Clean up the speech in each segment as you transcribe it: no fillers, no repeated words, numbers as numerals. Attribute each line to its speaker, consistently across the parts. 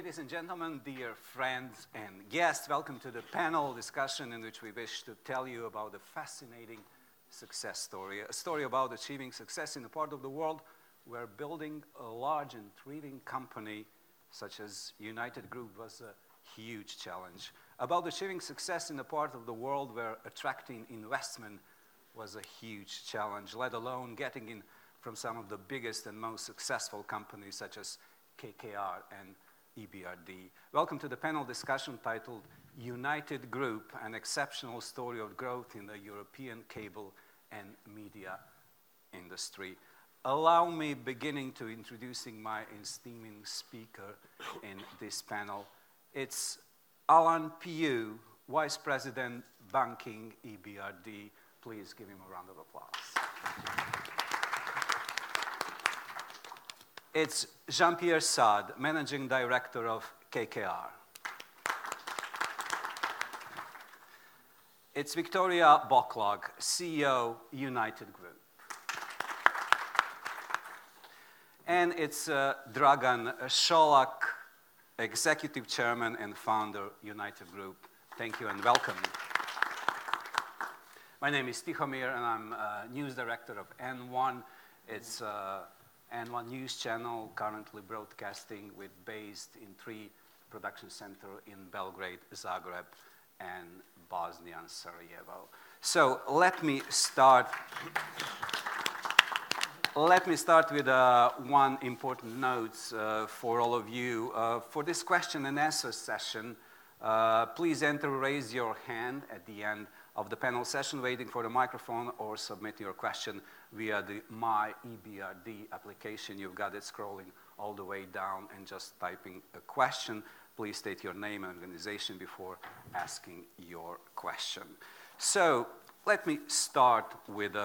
Speaker 1: Ladies and gentlemen, dear friends and guests, welcome to the panel discussion in which we wish to tell you about a fascinating success story, a story about achieving success in a part of the world where building a large and thriving company such as United Group was a huge challenge, about achieving success in a part of the world where attracting investment was a huge challenge, let alone getting in from some of the biggest and most successful companies such as KKR and EBRD. Welcome to the panel discussion titled United Group, an exceptional story of growth in the European cable and media industry. Allow me beginning to introducing my esteeming speaker in this panel. It's Alan Piu, Vice President, Banking, EBRD. Please give him a round of applause. It's Jean-Pierre Sade, Managing Director of KKR. It's Victoria Bocklog, CEO, United Group. And it's Dragan Šolak, Executive Chairman and Founder, United Group. Thank you and welcome. My name is Tihomir and I'm News Director of N1. It's N1 News channel currently broadcasting based in 3 production centers in Belgrade, Zagreb, and Bosnia and Sarajevo. So let me start with one important note for all of you. For this question and answer session, please raise your hand at the end of the panel session, waiting for the microphone, or submit your question via the My EBRD application. You've got it scrolling all the way down and just typing a question. Please state your name and organization before asking your question. So let me start with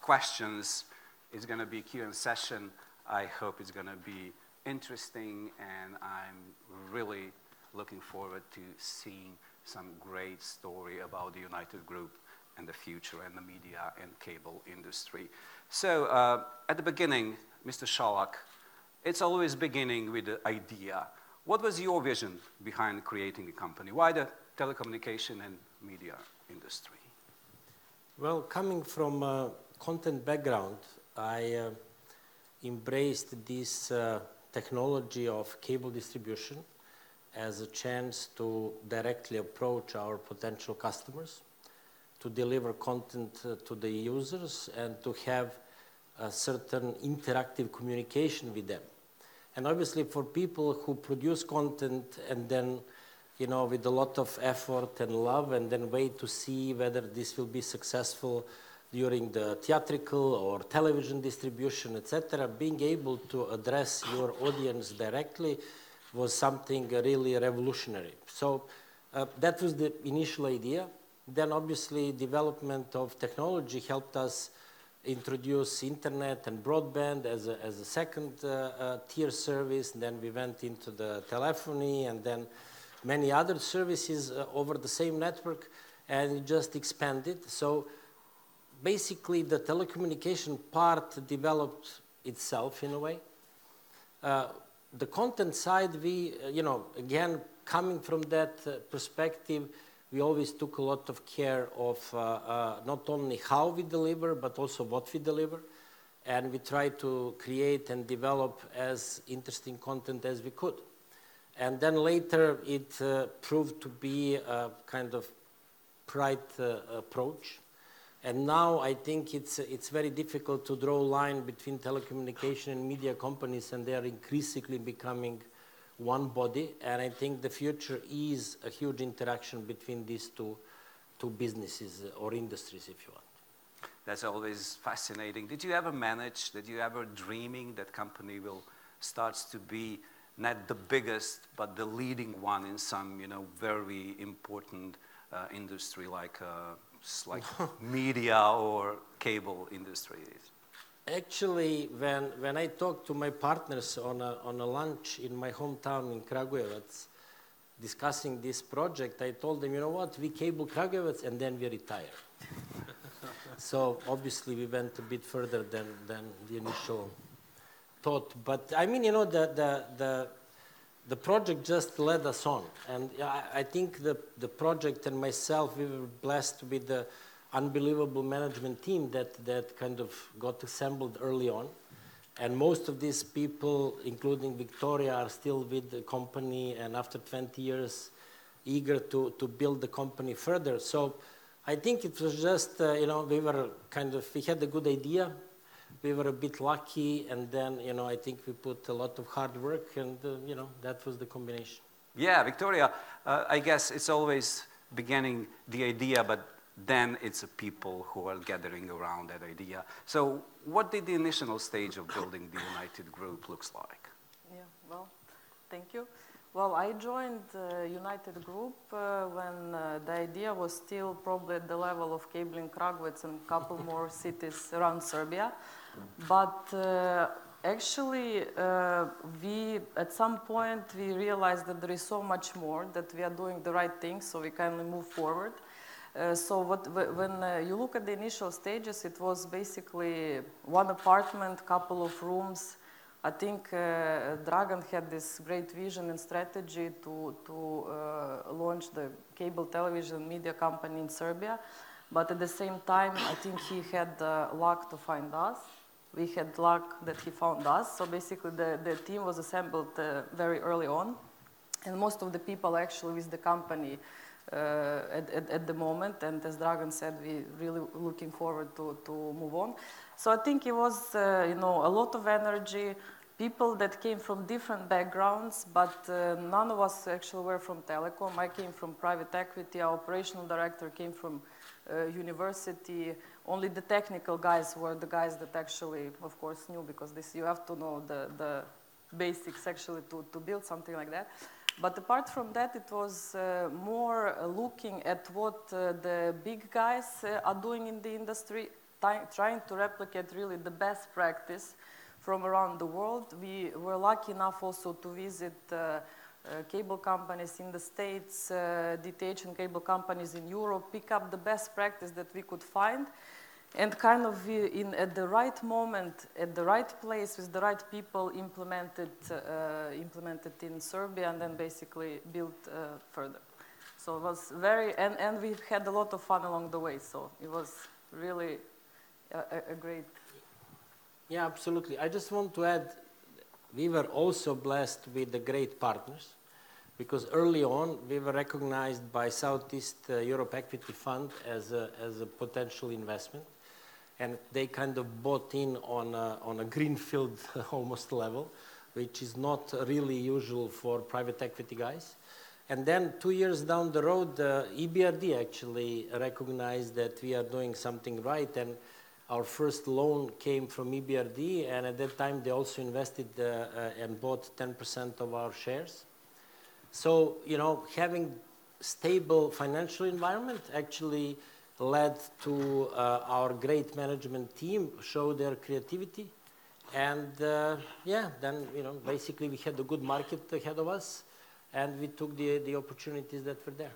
Speaker 1: questions. It's going to be a Q&A session. I hope it's going to be interesting, and I'm really looking forward to seeing some great story about the United Group and the future and the media and cable industry. So at the beginning, Mr. Šolak, it's always beginning with the idea. What was your vision behind creating a company? Why the telecommunication and media industry?
Speaker 2: Well, coming from a content background, I embraced this technology of cable distribution as a chance to directly approach our potential customers, to deliver content to the users, and to have a certain interactive communication with them. And obviously for people who produce content and then, you know, with a lot of effort and love, and then wait to see whether this will be successful during the theatrical or television distribution, etc., being able to address your audience directly was something really revolutionary. So that was the initial idea. Then obviously development of technology helped us introduce internet and broadband as a second tier service. Then we went into the telephony and then many other services over the same network, and it just expanded. So basically the telecommunication part developed itself in a way. The content side, we, again, coming from that perspective, we always took a lot of care of not only how we deliver, but also what we deliver. And we tried to create and develop as interesting content as we could. And then later it proved to be a kind of right approach. And now I think it's very difficult to draw a line between telecommunication and media companies, and they are increasingly becoming one body. And I think the future is a huge interaction between these two businesses or industries, if you want.
Speaker 1: That's always fascinating. Did you ever dreaming that company will start to be not the biggest, but the leading one in some, very important industry like media or cable industries?
Speaker 2: Actually, when I talked to my partners on a lunch in my hometown in Kragujevac, discussing this project, I told them, you know what, we cable Kragujevac and then we retire. So obviously we went a bit further than the initial thought. But I mean, the the project just led us on. And I think the project and myself, we were blessed with the unbelievable management team that kind of got assembled early on. And most of these people, including Victoria, are still with the company and after 20 years, eager to build the company further. So I think it was just, you know, we had a good idea. We were a bit lucky, and then, you know, I think we put a lot of hard work, and, you know, that was the combination.
Speaker 1: Yeah, Victoria, I guess it's always beginning the idea, but then it's the people who are gathering around that idea. So what did the initial stage of building the United Group looks like?
Speaker 3: Yeah, well, thank you. Well, I joined United Group when the idea was still probably at the level of Cabling Kragujevac and a couple more cities around Serbia. But actually, at some point, we realized that there is so much more, that we are doing the right thing, so we kind of move forward. When you look at the initial stages, it was basically one apartment, couple of rooms. I think Dragan had this great vision and strategy to launch the cable television media company in Serbia. But at the same time, I think he had luck to find us. We had luck that he found us. So basically, the team was assembled very early on. And most of the people actually with the company at the moment. And as Dragan said, we're really looking forward to move on. So I think it was, you know, a lot of energy, people that came from different backgrounds, but none of us actually were from telecom. I came from private equity. Our operational director came from university. Only the technical guys were the guys that actually, of course, knew, because you have to know the basics actually to build something like that. But apart from that, it was more looking at what the big guys are doing in the industry, trying to replicate really the best practice from around the world. We were lucky enough also to visit cable companies in the States, DTH and cable companies in Europe, pick up the best practice that we could find, and kind of at the right moment, at the right place, with the right people, implemented in Serbia, and then basically built further. So it was and we had a lot of fun along the way, so it was really a great...
Speaker 2: Yeah, absolutely. I just want to add, we were also blessed with the great partners, because early on we were recognized by Southeast Europe Equity Fund as a potential investment, and they kind of bought in on a greenfield almost level, which is not really usual for private equity guys. And then 2 years down the road, EBRD actually recognized that we are doing something right, and our first loan came from EBRD, and at that time they also invested and bought 10% of our shares. So, you know, having stable financial environment actually led to our great management team show their creativity. And yeah, then, you know, basically we had a good market ahead of us, and we took the opportunities that were there.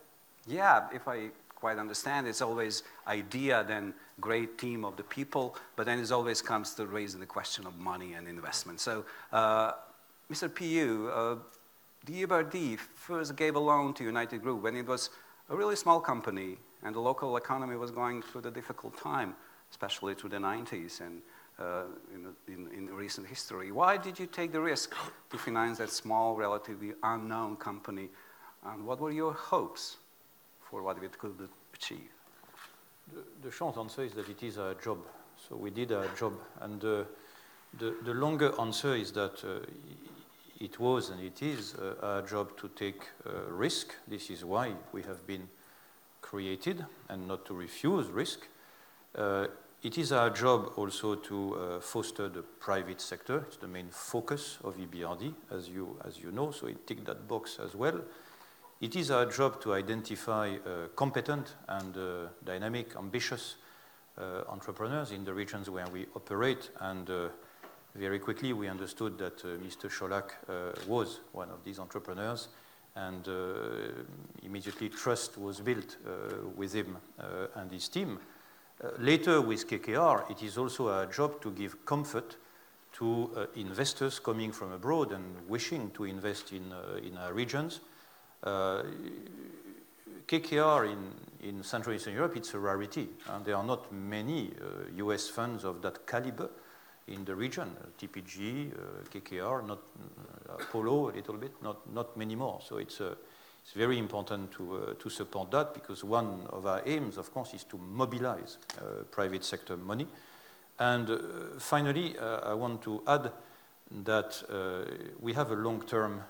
Speaker 1: Yeah, if I quite understand, it's always idea, then great team of the people, but then it always comes to raising the question of money and investment. So, Mr. PU, the EBRD first gave a loan to United Group when it was a really small company and the local economy was going through the difficult time, especially through the 90s and in recent history. Why did you take the risk to finance that small, relatively unknown company? And what were your hopes for what it could achieve?
Speaker 4: The short answer is that it is a job. So we did a job. And the longer answer is that it was and it is a job to take risk. This is why we have been created, and not to refuse risk. It is our job also to foster the private sector. It's the main focus of EBRD, as you know, so it ticked that box as well. It is our job to identify competent and dynamic, ambitious entrepreneurs in the regions where we operate, and very quickly we understood that Mr. Cholak was one of these entrepreneurs, and immediately trust was built with him and his team. Later with KKR, it is also our job to give comfort to investors coming from abroad and wishing to invest in our regions. KKR in Central Eastern Europe, it's a rarity, and there are not many US funds of that caliber in the region. TPG, KKR, not Apollo a little bit, not many more. So it's very important to support that, because one of our aims, of course, is to mobilize private sector money. And finally, I want to add that we have a long-term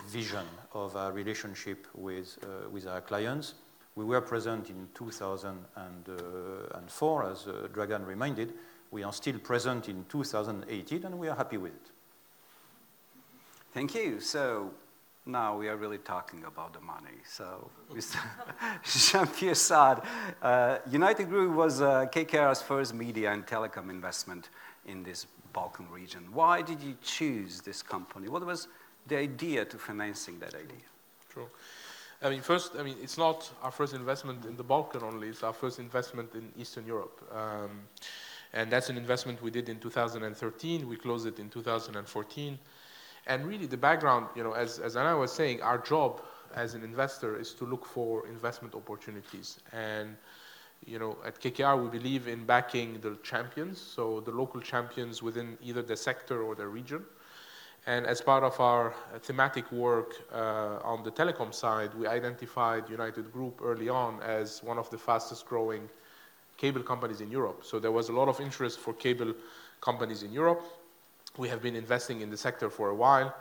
Speaker 4: vision of our relationship with our clients. We were present in 2004, as Dragan reminded. We are still present in 2018, and we are happy with it.
Speaker 1: Thank you. So now we are really talking about the money. So, Mr. Jean-Pierre Sade, United Group was KKR's first media and telecom investment in this Balkan region. Why did you choose this company? What was the idea to financing that idea?
Speaker 5: True. I mean, first, it's not our first investment in the Balkan only, it's our first investment in Eastern Europe. And that's an investment we did in 2013, we closed it in 2014. And really the background, as Anna was saying, our job as an investor is to look for investment opportunities. And, at KKR we believe in backing the champions, so the local champions within either the sector or the region. And as part of our thematic work on the telecom side, we identified United Group early on as one of the fastest growing cable companies in Europe. So there was a lot of interest for cable companies in Europe. We have been investing in the sector for a while,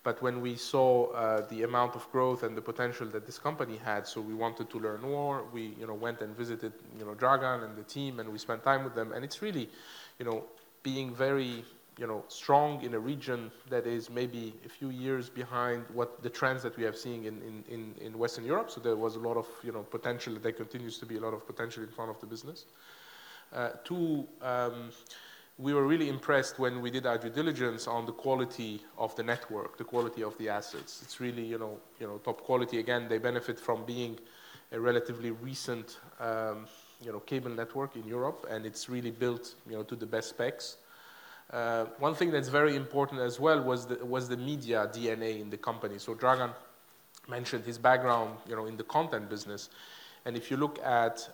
Speaker 5: but when we saw the amount of growth and the potential that this company had, so we wanted to learn more. We went and visited Dragan and the team, and we spent time with them. And it's really being very strong in a region that is maybe a few years behind what the trends that we have seen in Western Europe. So there was a lot of potential. There continues to be a lot of potential in front of the business. Two, we were really impressed when we did our due diligence on the quality of the network, the quality of the assets. It's really top quality. Again, they benefit from being a relatively recent cable network in Europe, and it's really built to the best specs. One thing that's very important as well was the media DNA in the company. So Dragan mentioned his background, in the content business. And if you look at,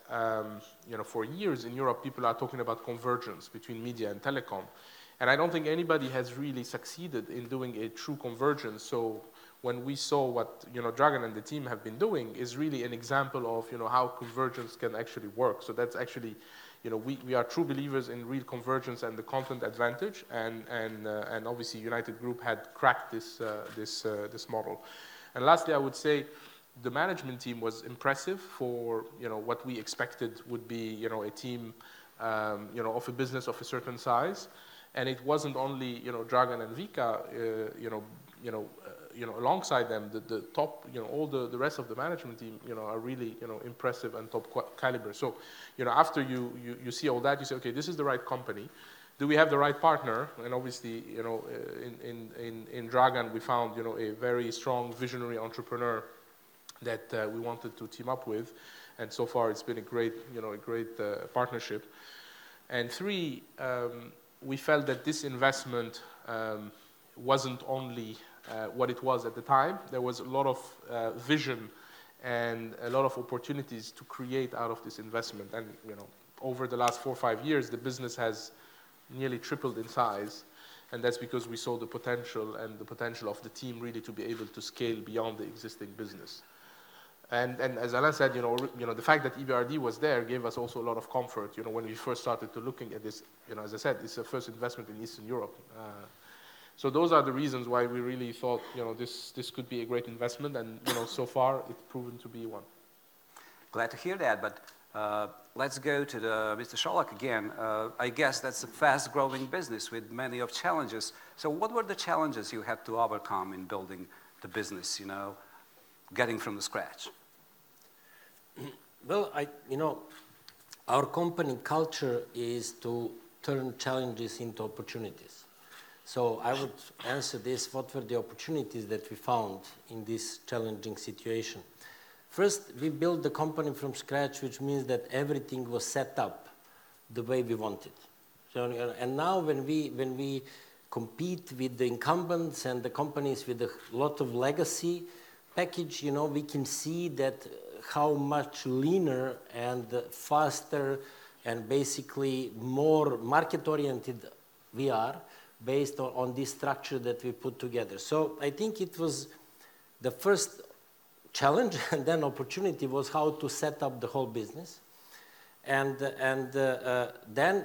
Speaker 5: for years in Europe, people are talking about convergence between media and telecom. And I don't think anybody has really succeeded in doing a true convergence. So when we saw what, Dragan and the team have been doing is really an example of, how convergence can actually work. So that's actually, we are true believers in real convergence and the content advantage. And obviously United Group had cracked this model. And lastly, I would say, the management team was impressive for what we expected would be a team of a business of a certain size, and it wasn't only Dragan and Vika alongside them. The top all the rest of the management team are really impressive and top caliber. So after you see all that, you say, okay, this is the right company. Do we have the right partner? And obviously in Dragan we found a very strong visionary entrepreneur that we wanted to team up with, and so far it's been a great partnership. And three, we felt that this investment wasn't only what it was at the time. There was a lot of vision and a lot of opportunities to create out of this investment. And over the last 4 or 5 years, the business has nearly tripled in size. And that's because we saw the potential of the team really to be able to scale beyond the existing business. And as Alain said, the fact that EBRD was there gave us also a lot of comfort. When we first started to looking at this, as I said, it's the first investment in Eastern Europe. So those are the reasons why we really thought, this could be a great investment, and so far it's proven to be one.
Speaker 1: Glad to hear that, but let's go to Mr. Scholak again. I guess that's a fast-growing business with many of challenges. So what were the challenges you had to overcome in building the business? Getting from the scratch?
Speaker 2: Well, our company culture is to turn challenges into opportunities. So I would answer this: what were the opportunities that we found in this challenging situation? First, we built the company from scratch, which means that everything was set up the way we wanted. So, and now when we compete with the incumbents and the companies with a lot of legacy package, you know, we can see that how much leaner and faster and basically more market-oriented we are based on this structure that we put together. So I think it was the first challenge and then opportunity was how to set up the whole business. And then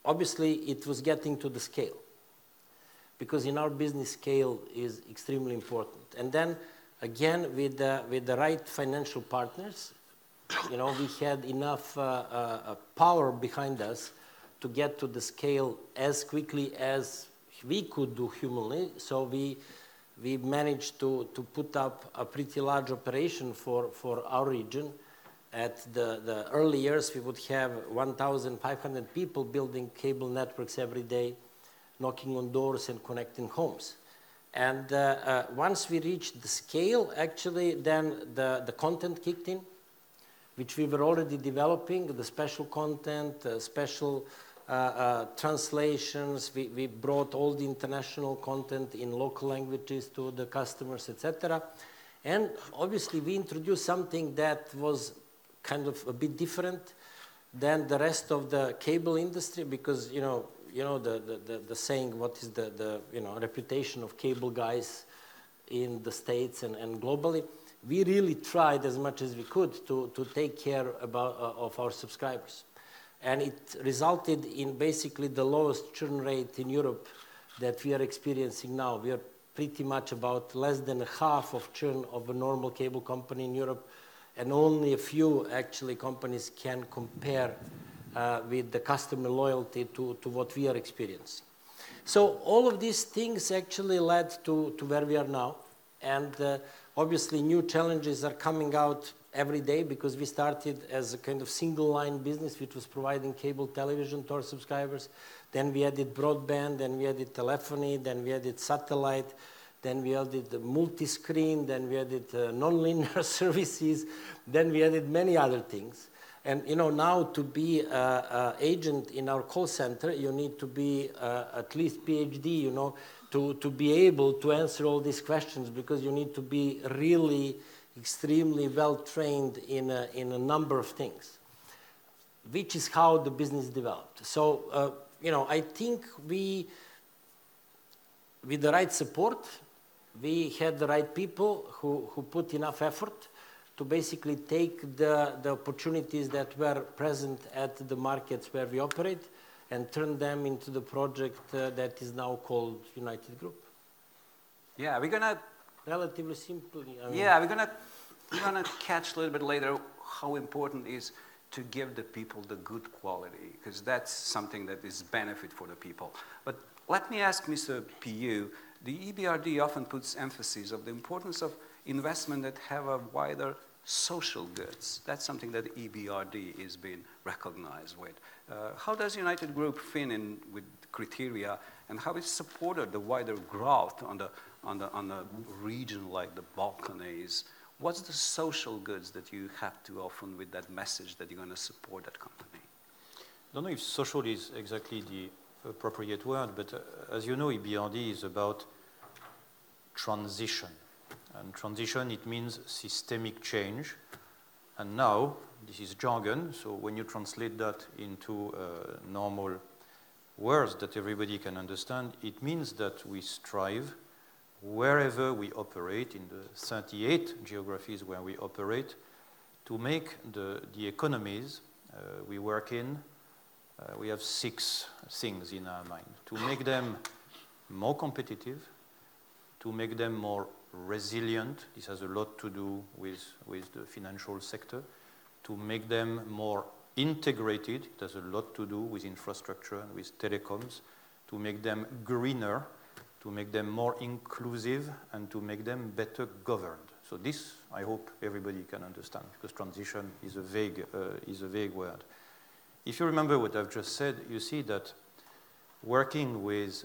Speaker 2: obviously it was getting to the scale, because in our business scale is extremely important. And then again with the right financial partners, you know, we had enough power behind us to get to the scale as quickly as we could do humanly. So we managed to put up a pretty large operation for our region. At the early years, we would have 1,500 people building cable networks every day, knocking on doors and connecting homes. And once we reached the scale, actually, then the content kicked in, which we were already developing, the special content, special translations. We brought all the international content in local languages to the customers, etc. And obviously, we introduced something that was kind of a bit different than the rest of the cable industry, because you know the saying, what is the reputation of cable guys in the States and globally. We really tried as much as we could to take care of our subscribers. And it resulted in basically the lowest churn rate in Europe that we are experiencing now. We are pretty much about less than half of churn of a normal cable company in Europe, and only a few actually companies can compare with the customer loyalty to what we are experiencing. So all of these things actually led to where we are now. And obviously new challenges are coming out every day, because we started as a kind of single line business which was providing cable television to our subscribers. Then we added broadband, then we added telephony, then we added satellite, then we added the multi-screen, then we added non-linear services, then we added many other things. And you know, now to be an agent in our call center, you need to be at least PhD, you know, to be able to answer all these questions, because you need to be really extremely well trained in a number of things, which is how the business developed. So, you know, I think with the right support, we had the right people who put enough effort to basically take the opportunities that were present at the markets where we operate and turn them into the project that is now called United Group.
Speaker 1: Yeah, we're gonna
Speaker 2: relatively simply. I mean,
Speaker 1: yeah, we're gonna catch a little bit later how important it is to give the people the good quality, because that's something that is benefit for the people. But let me ask Mr. Piu, the EBRD often puts emphasis of the importance of investment that have a wider social goods. That's something that the EBRD is being recognized with. How does United Group fit in with criteria, and how it supported the wider growth on a region like the Balkans? What's the social goods that you have to offer with that message that you're going to support that company?
Speaker 4: I don't know if social is exactly the appropriate word, but as you know, EBRD is about transition. And transition, it means systemic change. And now, this is jargon, so when you translate that into normal words that everybody can understand, it means that we strive, wherever we operate, in the 38 geographies where we operate, to make the economies we work in, we have 6 things in our mind. To make them more competitive, to make them more resilient, this has a lot to do with the financial sector, to make them more integrated, it has a lot to do with infrastructure and with telecoms, to make them greener, to make them more inclusive, and to make them better governed. So this, I hope everybody can understand, because transition is a vague word. If you remember what I've just said, you see that working with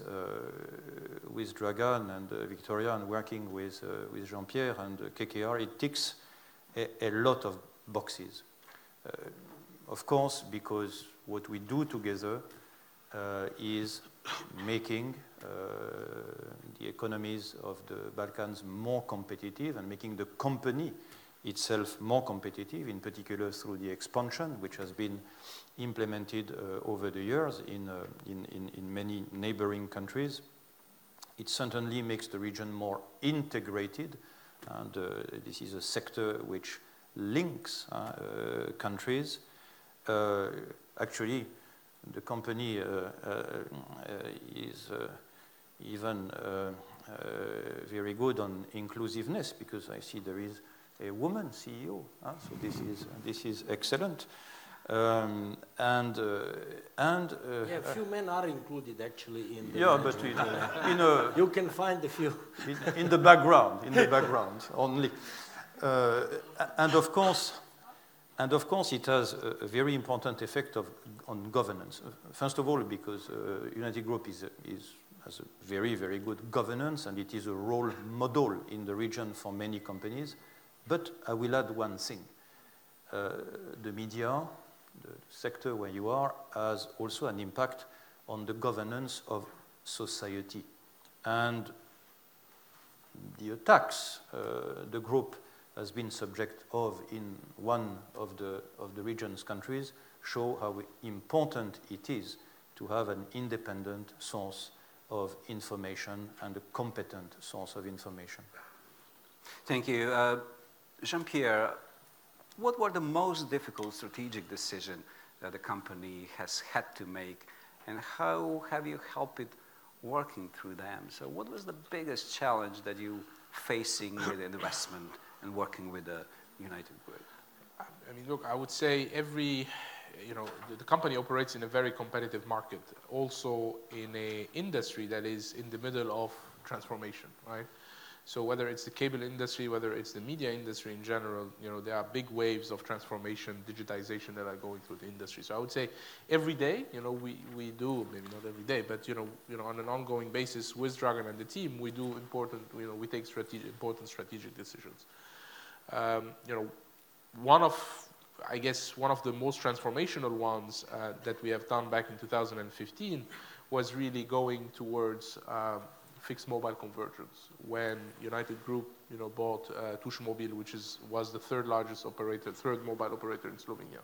Speaker 4: Dragan and Victoria, and working with Jean-Pierre and KKR, it ticks a lot of boxes. Of course, because what we do together is making the economies of the Balkans more competitive and making the company itself more competitive, in particular through the expansion which has been implemented over the years in many neighboring countries. It certainly makes the region more integrated, and this is a sector which links countries. Actually, the company is even very good on inclusiveness, because I see there is a woman CEO, so this is excellent.
Speaker 2: Yeah, a few men are included actually in the
Speaker 4: but in a
Speaker 2: you can find a few
Speaker 4: in the background only, and of course it has a very important effect on governance. First of all, because United Group has a very, very good governance, and it is a role model in the region for many companies. But I will add one thing. The media, the sector where you are, has also an impact on the governance of society. And the attacks the group has been subject of in one of the region's countries show how important it is to have an independent source of information and a competent source of information.
Speaker 1: Thank you. Jean-Pierre, what were the most difficult strategic decisions that the company has had to make, and how have you helped it working through them? So what was the biggest challenge that you facing with investment and working with the United Group?
Speaker 5: I mean, look, I would say the company operates in a very competitive market, also in an industry that is in the middle of transformation, right? So whether it's the cable industry, whether it's the media industry in general, there are big waves of transformation, digitization that are going through the industry. So I would say every day, we do, maybe not every day, but on an ongoing basis with Dragan and the team, we do we take important strategic decisions. One of the most transformational ones that we have done back in 2015 was really going towards fixed mobile convergence, when United Group bought Tush Mobile, which was the third mobile operator in Slovenia.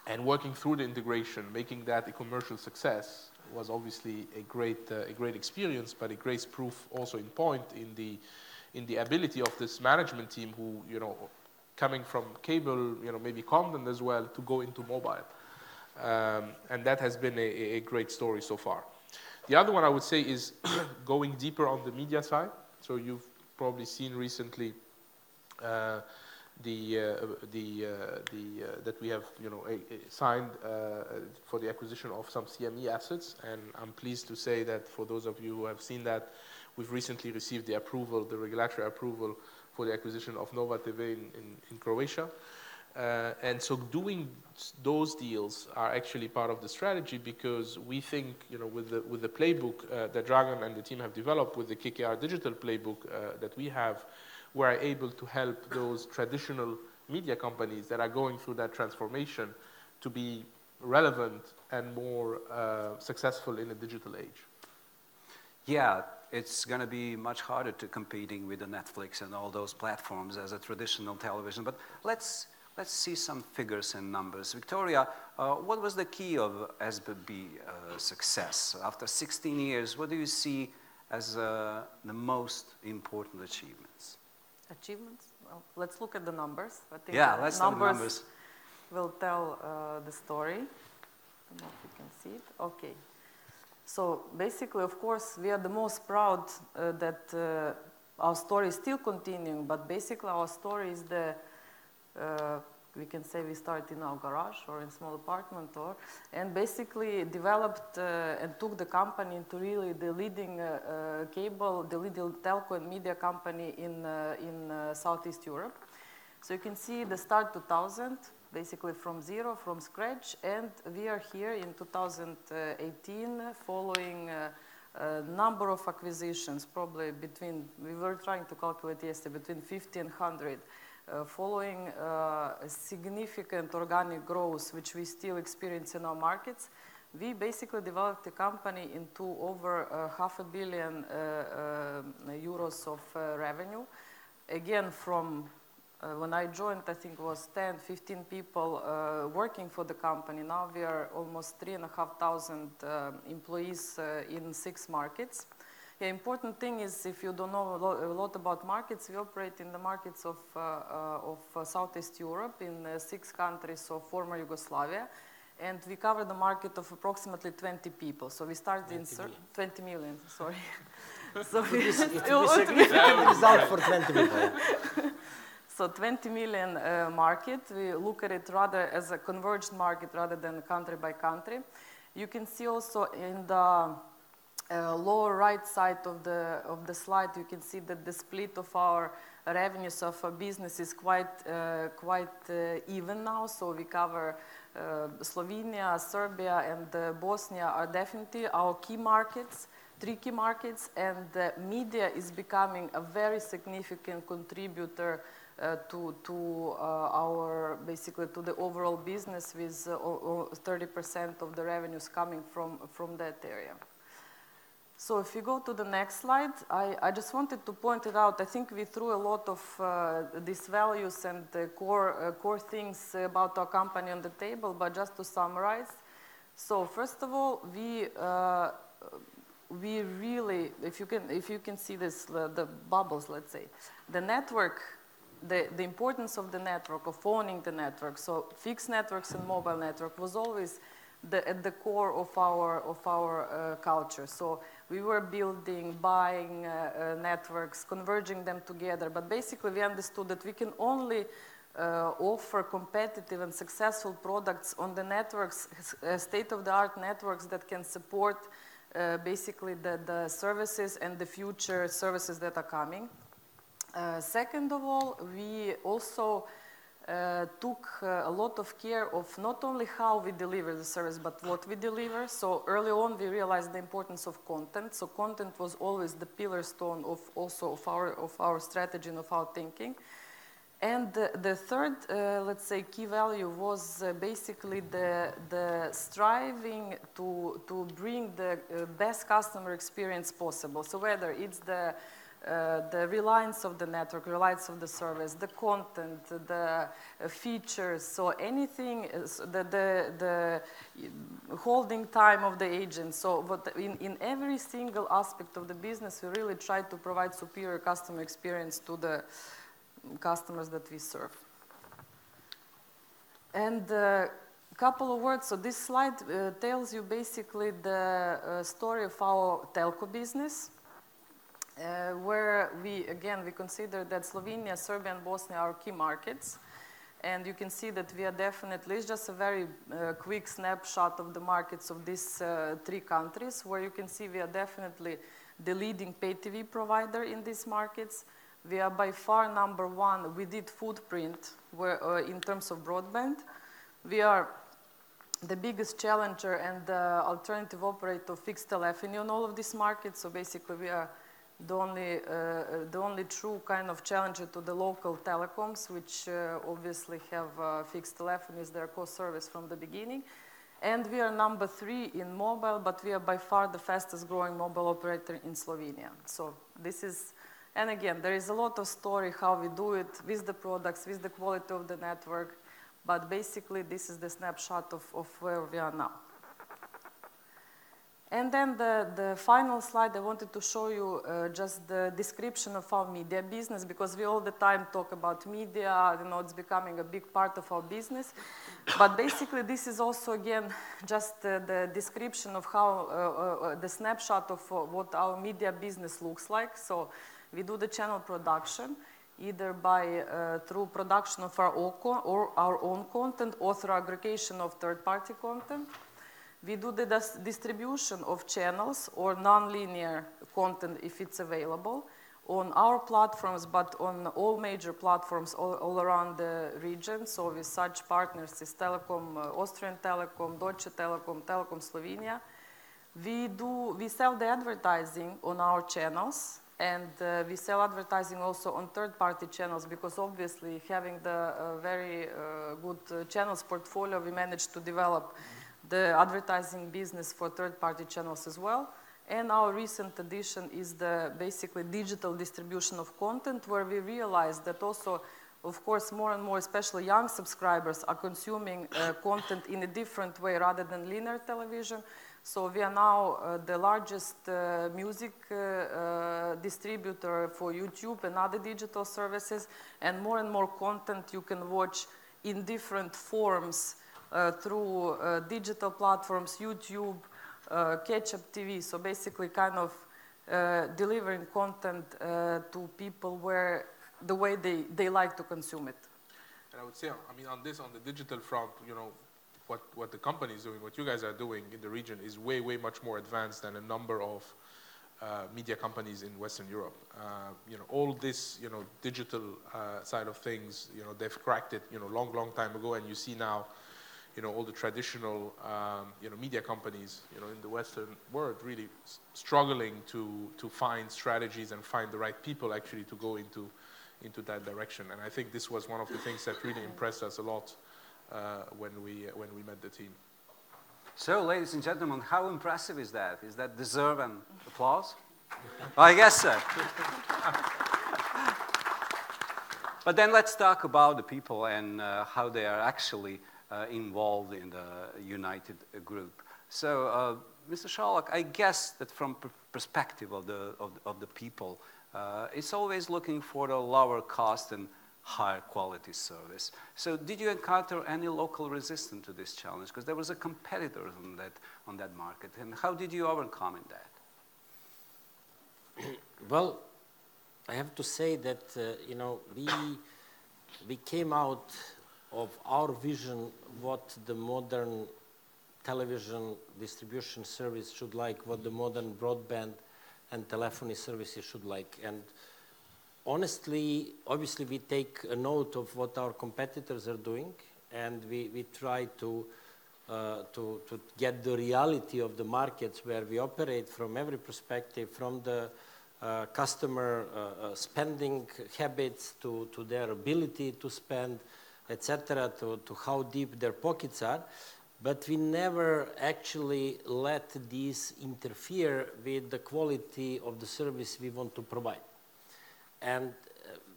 Speaker 5: And working through the integration, making that a commercial success, was obviously a great experience, but a great proof also in point in the ability of this management team, who coming from cable, maybe content as well, to go into mobile, and that has been a great story so far. The other one I would say is going deeper on the media side. So you've probably seen recently that we have signed for the acquisition of some CME assets, and I'm pleased to say that for those of you who have seen that, we've recently received the regulatory approval for the acquisition of Nova TV in Croatia. And so doing those deals are actually part of the strategy, because we think, with the playbook that Dragan and the team have developed, with the KKR digital playbook that we have, we're able to help those traditional media companies that are going through that transformation to be relevant and more successful in a digital age.
Speaker 1: Yeah, it's going to be much harder to competing with the Netflix and all those platforms as a traditional television. But let's see some figures and numbers. Victoria, what was the key of SBB success? After 16 years, what do you see as the most important achievements?
Speaker 3: Achievements? Well, let's look at the numbers. I think
Speaker 1: let's look at the numbers.
Speaker 3: Will tell the story. I don't know if you can see it. Okay. So basically, of course, we are the most proud that our story is still continuing, but basically our story is we can say we started in our garage or in a small apartment, and basically developed and took the company into really the leading the leading telco and media company in Southeast Europe. So you can see the start 2000, basically from zero, from scratch, and we are here in 2018 following a number of acquisitions, probably we were trying to calculate yesterday, between 50 and 100. Following a significant organic growth, which we still experience in our markets, we basically developed the company into over €500 million euros of revenue. Again, from when I joined, I think it was 10, 15 people working for the company. Now we are almost 3,500 employees in 6 markets. The important thing is, if you don't know a lot about markets, we operate in the markets of Southeast Europe in 6 countries of former Yugoslavia. And we cover the market of approximately 20 people. So we started in 20 million, sorry. So
Speaker 2: it's a significant result for 20 people.
Speaker 3: So 20 million market. We look at it rather as a converged market rather than country by country. You can see also in the lower right side of the slide, you can see that the split of our revenues of a business is quite even now. So we cover Slovenia, Serbia, and Bosnia are definitely our key markets, 3 key markets, and media is becoming a very significant contributor to our, basically to the overall business, with 30% of the revenues coming from that area. So if you go to the next slide, I just wanted to point it out. I think we threw a lot of these values and core things about our company on the table, but just to summarize. So first of all, we really, if you can see this, the bubbles, let's say, the network, the importance of the network, of owning the network, so fixed networks and mobile network was always at the core of our culture. So we were building, buying networks, converging them together. But basically, we understood that we can only offer competitive and successful products on the networks, state-of-the-art networks that can support basically the services and the future services that are coming. Second of all, we also took a lot of care of not only how we deliver the service, but what we deliver. So early on, we realized the importance of content. So content was always the pillar stone of our strategy and of our thinking. And the third, let's say, key value was basically the striving to bring the best customer experience possible. So whether it's the reliance of the network, reliance of the service, the content, the features, so anything, the holding time of the agent. So in every single aspect of the business, we really try to provide superior customer experience to the customers that we serve. And a couple of words. So this slide tells you basically the story of our telco business. Where we consider that Slovenia, Serbia, and Bosnia are key markets. And you can see that we are definitely, it's just a very quick snapshot of the markets of these 3 countries, where you can see we are definitely the leading pay TV provider in these markets. We are by far number 1. We did footprint in terms of broadband. We are the biggest challenger and alternative operator of fixed telephony on all of these markets. So basically, we are the only true kind of challenger to the local telecoms, which obviously have fixed telephony as their core service from the beginning. And we are number 3 in mobile, but we are by far the fastest growing mobile operator in Slovenia. So this is, and again, there is a lot of story how we do it with the products, with the quality of the network, but basically this is the snapshot of where we are now. And then the final slide, I wanted to show you just the description of our media business, because we all the time talk about media, you know, it's becoming a big part of our business. But basically, this is also, again, just the description of how, the snapshot of what our media business looks like. So we do the channel production, either through production of our own content, or through aggregation of third-party content. We do the distribution of channels or non-linear content if it's available on our platforms, but on all major platforms all around the region. So with such partners as Telekom, Austrian Telekom, Deutsche Telekom, Telekom Slovenia. We sell the advertising on our channels, and we sell advertising also on third-party channels, because obviously having the very good channels portfolio, we managed to develop the advertising business for third-party channels as well. And our recent addition is the basically digital distribution of content, where we realized that also, of course, more and more, especially young subscribers, are consuming content in a different way rather than linear television. So we are now the largest music distributor for YouTube and other digital services, and more content you can watch in different forms through digital platforms, YouTube, catch-up TV. So basically kind of delivering content to people where the way they like to consume it.
Speaker 5: And I would say, I mean, on the digital front, you know, what the company is doing, what you guys are doing in the region is way much more advanced than a number of media companies in Western Europe. You know, all this, you know, digital side of things, you know, they've cracked it, you know, long time ago, and you see now, you know, all the traditional, you know, media companies, you know, in the Western world really struggling to find strategies and find the right people actually to go into that direction. And I think this was one of the things that really impressed us a lot when we met the team.
Speaker 1: So, ladies and gentlemen, how impressive is that? Is that deserve an applause? I guess so. But then let's talk about the people and how they are actually involved in the United Group. So, Mr. Sherlock, I guess that from perspective of the people, it's always looking for the lower cost and higher quality service. So did you encounter any local resistance to this challenge? Because there was a competitor on that market. And how did you overcome that?
Speaker 2: Well, I have to say that, you know, we came out of our vision what the modern television distribution service should like, what the modern broadband and telephony services should like. And honestly, obviously, we take a note of what our competitors are doing, and we try to get the reality of the markets where we operate from every perspective, from the customer spending habits to their ability to spend, etc., to how deep their pockets are. But we never actually let these interfere with the quality of the service we want to provide. And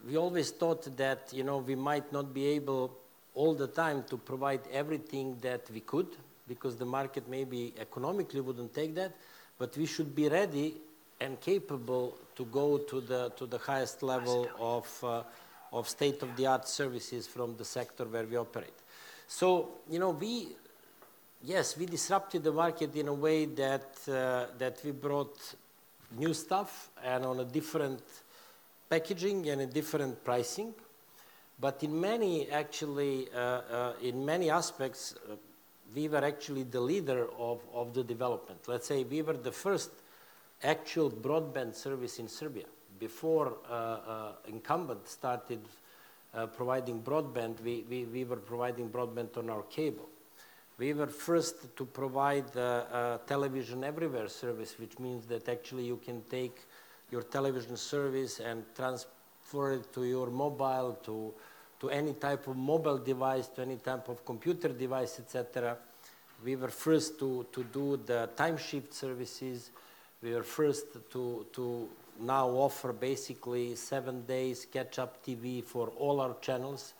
Speaker 2: we always thought that, you know, we might not be able all the time to provide everything that we could, because the market maybe economically wouldn't take that, but we should be ready and capable to go to the highest level of state-of-the-art services from the sector where we operate. So, you know, we disrupted the market in a way that we brought new stuff and on a different packaging and a different pricing, but in many aspects, we were actually the leader of the development. Let's say we were the first actual broadband service in Serbia. Before incumbent started providing broadband, we were providing broadband on our cable. We were first to provide television everywhere service, which means that actually you can take your television service and transfer it to your mobile, to any type of mobile device, to any type of computer device, etc. We were first to do the time shift services. We were first to now offer basically 7 days catch-up TV for all our channels.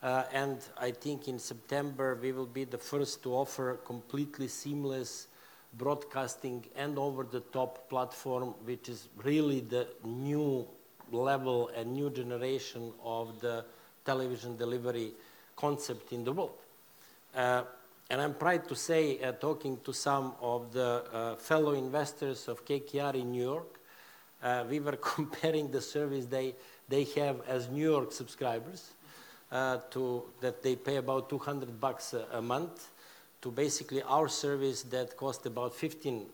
Speaker 2: And I think in September we will be the first to offer completely seamless broadcasting and over-the-top platform, which is really the new level and new generation of the television delivery concept in the world. And I'm proud to say, talking to some of the fellow investors of KKR in New York, we were comparing the service they have as New York subscribers that they pay about $200 a month, to basically our service that cost about $15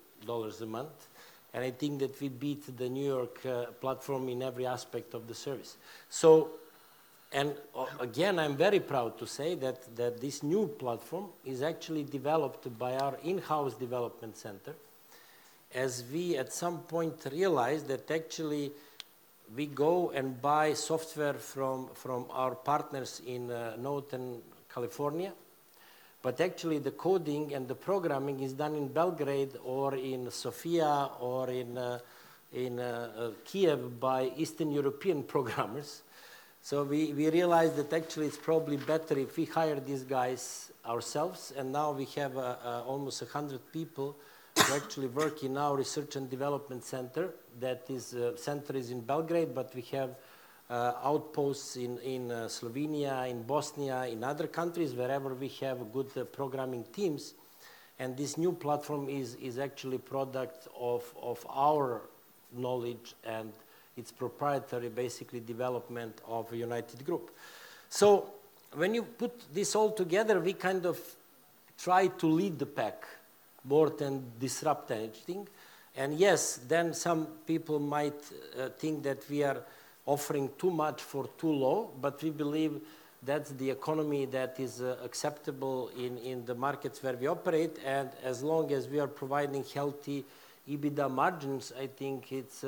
Speaker 2: a month. And I think that we beat the New York platform in every aspect of the service. So, and again, I'm very proud to say that this new platform is actually developed by our in-house development center, as we at some point realized that actually we go and buy software from our partners in Northern California. but actually the coding and the programming is done in Belgrade or in Sofia or in Kiev by Eastern European programmers. So we realized that actually it's probably better if we hire these guys ourselves, and now we have almost 100 people who actually work in our research and development center. That is, center is in Belgrade, but we have outposts in Slovenia, in Bosnia, in other countries, wherever we have good programming teams. And this new platform is actually product of our knowledge, and it's proprietary, basically, development of a United Group. So when you put this all together, we kind of try to lead the pack more than disrupt anything. And yes, then some people might think that we are offering too much for too low, but we believe that's the economy that is acceptable in the markets where we operate, and as long as we are providing healthy EBITDA margins, I think it's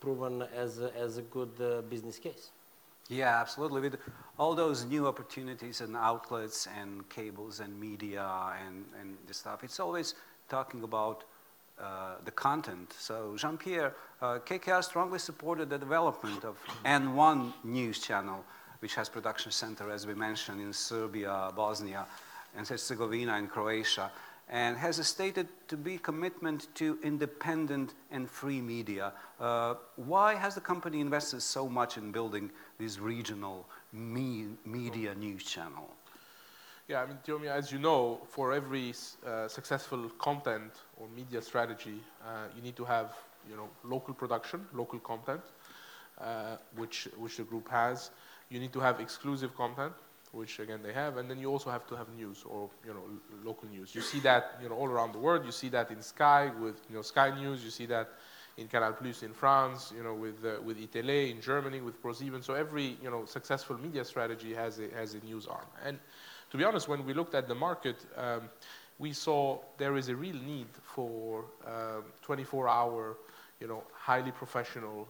Speaker 2: proven as a good business case.
Speaker 1: Yeah, absolutely. With all those new opportunities and outlets and cables and media and this stuff, it's always talking about the content. So Jean-Pierre, KKR strongly supported the development of N1 news channel, which has production center, as we mentioned, in Serbia, Bosnia, and Herzegovina, and Croatia, and has a stated to be commitment to independent and free media. Why has the company invested so much in building this regional media news channel?
Speaker 5: Yeah, I mean, Tiomi, as you know, for every successful content or media strategy, you need to have, local production, local content, which the group has. You need to have exclusive content, which again they have, and then you also have to have news or local news. You see that all around the world. You see that in Sky with Sky News. You see that in Canal Plus in France. With ITélé in Germany with ProSieben. So every successful media strategy has a news arm. And to be honest, when we looked at the market, we saw there is a real need for 24-hour, highly professional,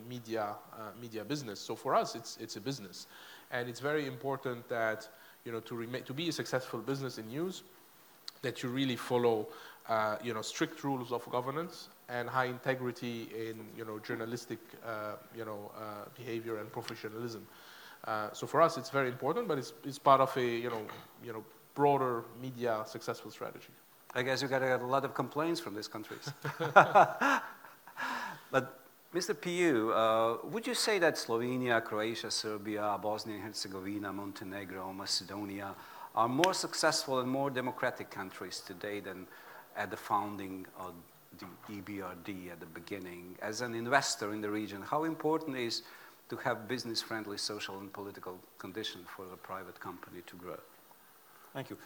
Speaker 5: media business. So for us, it's a business. And it's very important that, to be a successful business in news, that you really follow, strict rules of governance and high integrity in, journalistic, behavior and professionalism. So for us, it's very important, but it's part of a, broader media successful strategy.
Speaker 1: I guess you got a lot of complaints from these countries. But Mr. Piu, would you say that Slovenia, Croatia, Serbia, Bosnia and Herzegovina, Montenegro, Macedonia are more successful and more democratic countries today than at the founding of the EBRD at the beginning? As an investor in the region, how important is to have business-friendly social and political conditions for a private company to grow?
Speaker 4: Thank you.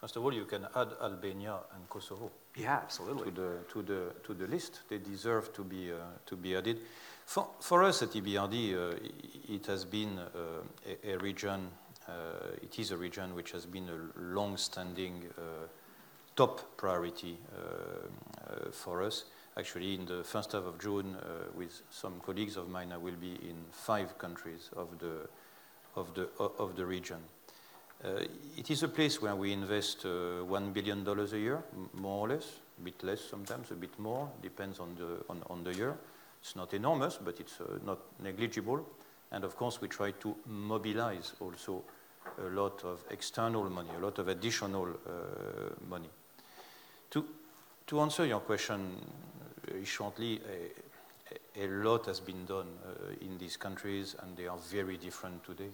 Speaker 4: First of all, you can add Albania and Kosovo.
Speaker 1: Yeah, absolutely.
Speaker 4: To the list. They deserve to be added. For us at EBRD, it has been a region. It is a region which has been a long-standing top priority for us. Actually, in the first half of June, with some colleagues of mine, I will be in 5 countries of the region. It is a place where we invest $1 billion a year, more or less, a bit less sometimes, a bit more, depends on the year. It's not enormous, but it's not negligible. And of course, we try to mobilize also a lot of external money, a lot of additional money. To answer your question shortly, a lot has been done in these countries, and they are very different today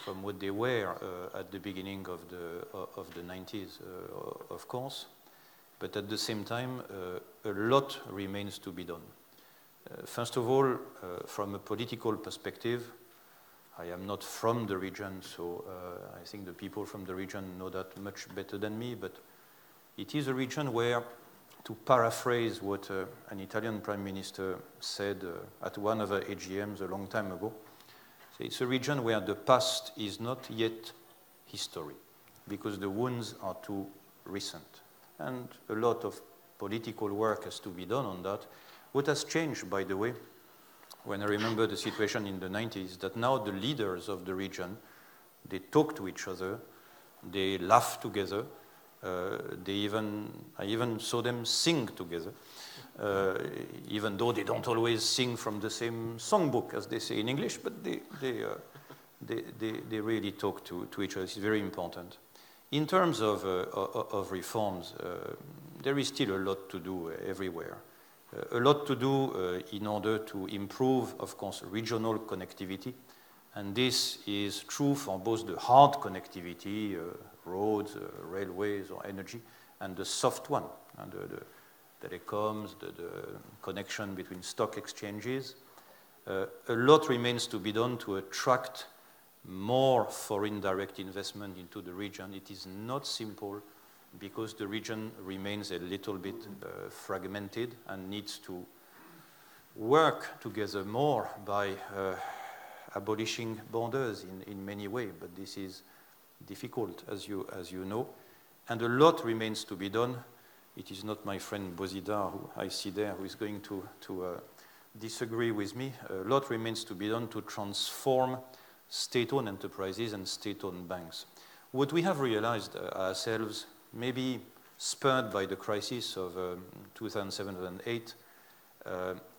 Speaker 4: from what they were at the beginning of the 90s, of course. But at the same time, a lot remains to be done. First of all, from a political perspective, I am not from the region, so I think the people from the region know that much better than me, but it is a region where, to paraphrase what an Italian prime minister said at one of the AGMs a long time ago, it's a region where the past is not yet history, because the wounds are too recent. And a lot of political work has to be done on that. What has changed, by the way, when I remember the situation in the 90s, that now the leaders of the region, they talk to each other, They laugh together. I even saw them sing together, even though they don't always sing from the same songbook, as they say in English, but they really talk to each other. It's very important. In terms of reforms, there is still a lot to do everywhere. A lot to do in order to improve, of course, regional connectivity. And this is true for both the hard connectivity, roads, railways, or energy, and the soft one, and the telecoms, the connection between stock exchanges. A lot remains to be done to attract more foreign direct investment into the region. It is not simple because the region remains a little bit fragmented and needs to work together more by abolishing borders in many ways, but this is difficult, as you know. And a lot remains to be done. It is not my friend Bozidar, who I see there, who is going to disagree with me. A lot remains to be done to transform state-owned enterprises and state-owned banks. What we have realized ourselves, maybe spurred by the crisis of 2007-2008,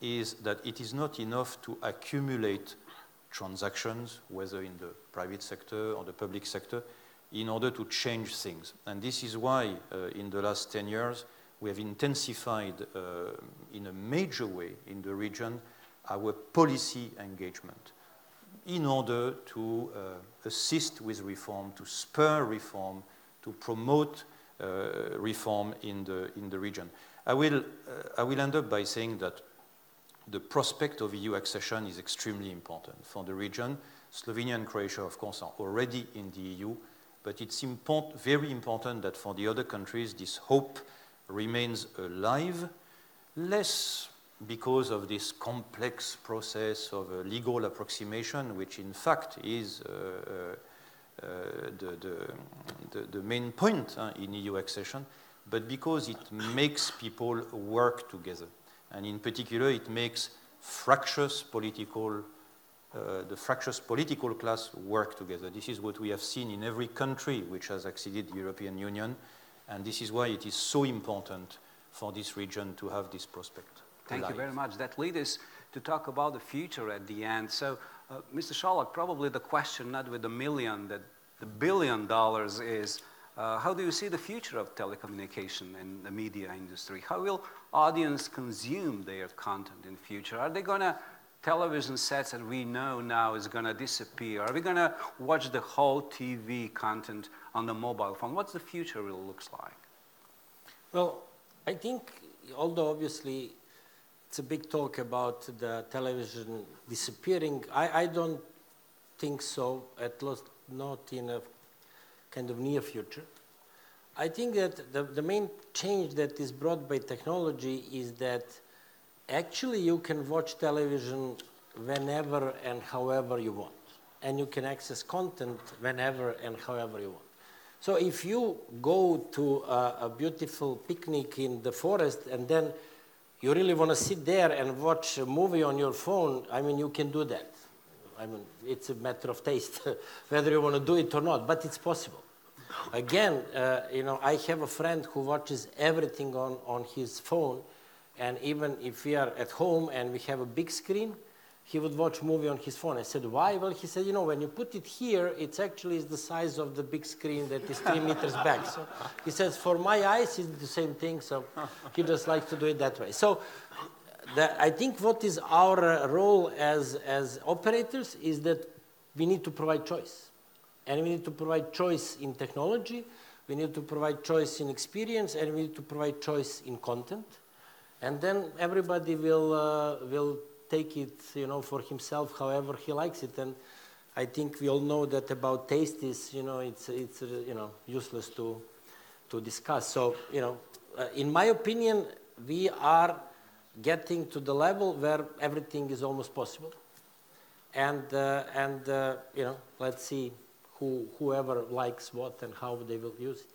Speaker 4: is that it is not enough to accumulate transactions, whether in the private sector or the public sector, in order to change things. And this is why, in the last 10 years, we have intensified in a major way in the region our policy engagement in order to assist with reform, to spur reform, to promote reform in the region. I will end up by saying that the prospect of EU accession is extremely important for the region. Slovenia and Croatia, of course, are already in the EU, but it's very important that for the other countries, this hope remains alive, less because of this complex process of legal approximation, which in fact is the main point in EU accession, but because it makes people work together. And in particular, it makes the fractious political class work together. This is what we have seen in every country which has acceded to the European Union, and this is why it is so important for this region to have this prospect.
Speaker 1: Thank you very much. That leads us to talk about the future at the end. So, Mr. Scholak, probably the question not with the million, that the $1 billion is, how do you see the future of telecommunication and the media industry? How will audience consume their content in the future? Are they going to, television sets that we know now is going to disappear? Are we going to watch the whole TV content on the mobile phone? What's the future will looks like?
Speaker 2: Well, I think, although obviously it's a big talk about the television disappearing, I don't think so, at least not in a kind of near future. I think that the main change that is brought by technology is that actually you can watch television whenever and however you want. And you can access content whenever and however you want. So if you go to a beautiful picnic in the forest and then you really want to sit there and watch a movie on your phone, I mean, you can do that. I mean, it's a matter of taste, whether you want to do it or not, but it's possible. Again, I have a friend who watches everything on his phone, and even if we are at home and we have a big screen, he would watch a movie on his phone. I said, why? Well, he said, when you put it here, it actually is the size of the big screen that is 3 meters back. So he says, for my eyes, it's the same thing, so he just likes to do it that way. So I think what is our role as operators is that we need to provide choice. And we need to provide choice in technology, we need to provide choice in experience, and we need to provide choice in content. And then everybody will take it, for himself, however he likes it. And I think we all know that about taste is, it's useless to discuss. So, in my opinion, we are getting to the level where everything is almost possible. And let's see whoever likes what and how they will use it.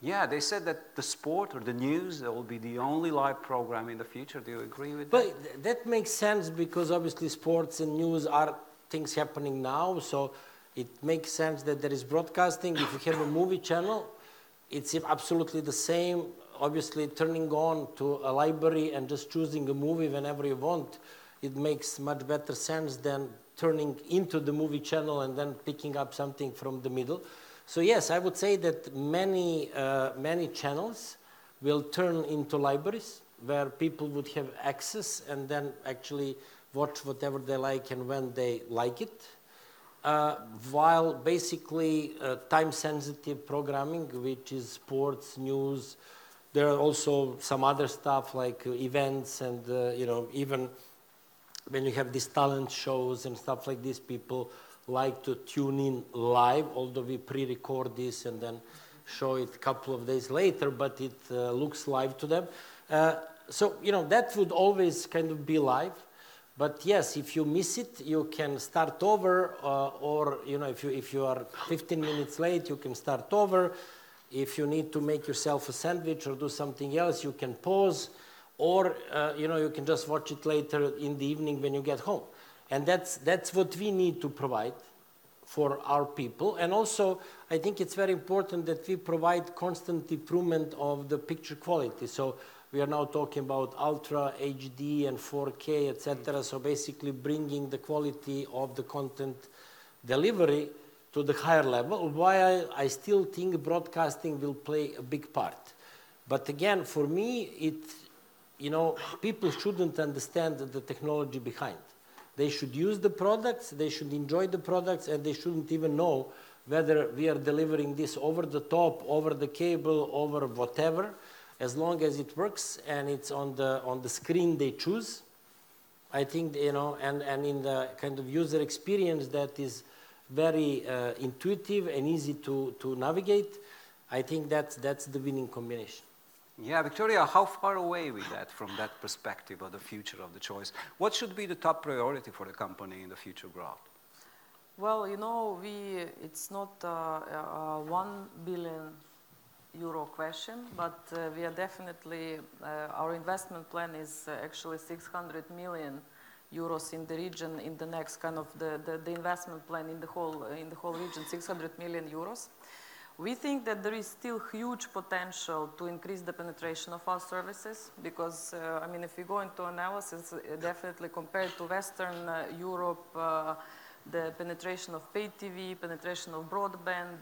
Speaker 1: Yeah, they said that the sport or the news will be the only live program in the future. Do you agree with that?
Speaker 2: But that makes sense because obviously sports and news are things happening now. So, It makes sense that there is broadcasting. If you have a movie channel, it's absolutely the same. Obviously, turning on to a library and just choosing a movie whenever you want, it makes much better sense than turning into the movie channel and then picking up something from the middle. So yes, I would say that many channels will turn into libraries where people would have access and then actually watch whatever they like and when they like it. While basically time-sensitive programming, which is sports, news, there are also some other stuff like events and even when you have these talent shows and stuff like this, people like to tune in live, although we pre-record this and then show it a couple of days later, but it looks live to them. So that would always kind of be live. But yes, if you miss it, you can start over, or if you are 15 minutes late, you can start over. If you need to make yourself a sandwich or do something else, you can pause, or you can just watch it later in the evening when you get home. And that's what we need to provide for our people. And also, I think it's very important that we provide constant improvement of the picture quality. So we are now talking about Ultra HD and 4K, etc. So basically bringing the quality of the content delivery to the higher level, while I still think broadcasting will play a big part. But again, for me, people shouldn't understand the technology behind. They should use the products, they should enjoy the products, and they shouldn't even know whether we are delivering this over the top, over the cable, over whatever. As long as it works and it's on the screen they choose, I think, and in the kind of user experience that is very intuitive and easy to navigate, I think that's the winning combination.
Speaker 1: Yeah, Victoria, how far away are we from that perspective of the future of the choice? What should be the top priority for the company in the future growth?
Speaker 3: Well, it's not a 1 billion euro question, but we are definitely, our investment plan is actually 600 million euros in the region in the next kind of the investment plan in the whole region, 600 million euros. We think that there is still huge potential to increase the penetration of our services because, if you go into analysis, definitely compared to Western Europe, the penetration of pay TV, penetration of broadband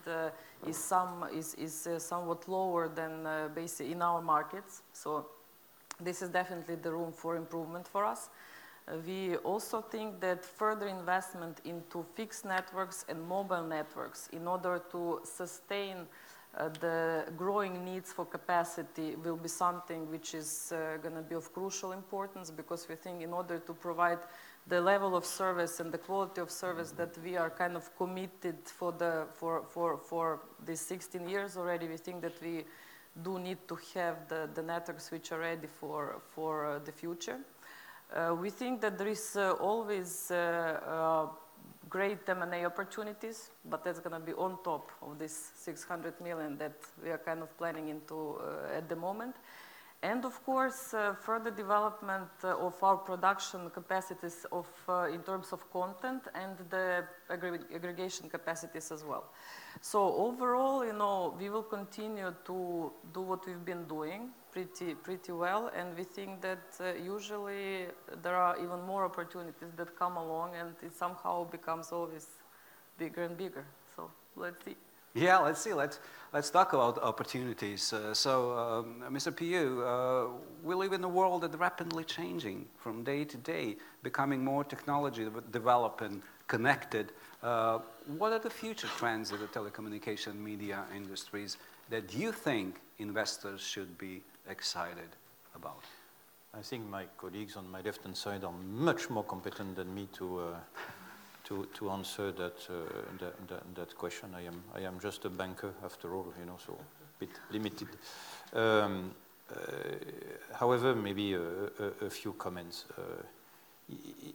Speaker 3: is somewhat lower than basically in our markets. So this is definitely the room for improvement for us. We also think that further investment into fixed networks and mobile networks in order to sustain the growing needs for capacity will be something which is going to be of crucial importance because we think in order to provide the level of service and the quality of service that we are kind of committed for these 16 years already, we think that we do need to have the networks which are ready for the future. We think that there is always great M&A opportunities, but that's going to be on top of this 600 million that we are kind of planning into at the moment. And of course, further development of our production capacities in terms of content and the aggregation capacities as well. So overall, we will continue to do what we've been doing pretty well, and we think that usually there are even more opportunities that come along, and it somehow becomes always bigger and bigger. So let's see.
Speaker 1: Yeah, let's see. Let's talk about opportunities. Mr. Piu, we live in a world that's rapidly changing from day to day, becoming more technology developed and connected. What are the future trends in the telecommunication media industries that you think investors should be excited about?
Speaker 4: I think my colleagues on my left-hand side are much more competent than me to answer that question. I am just a banker after all, so a bit limited. However, maybe a few comments.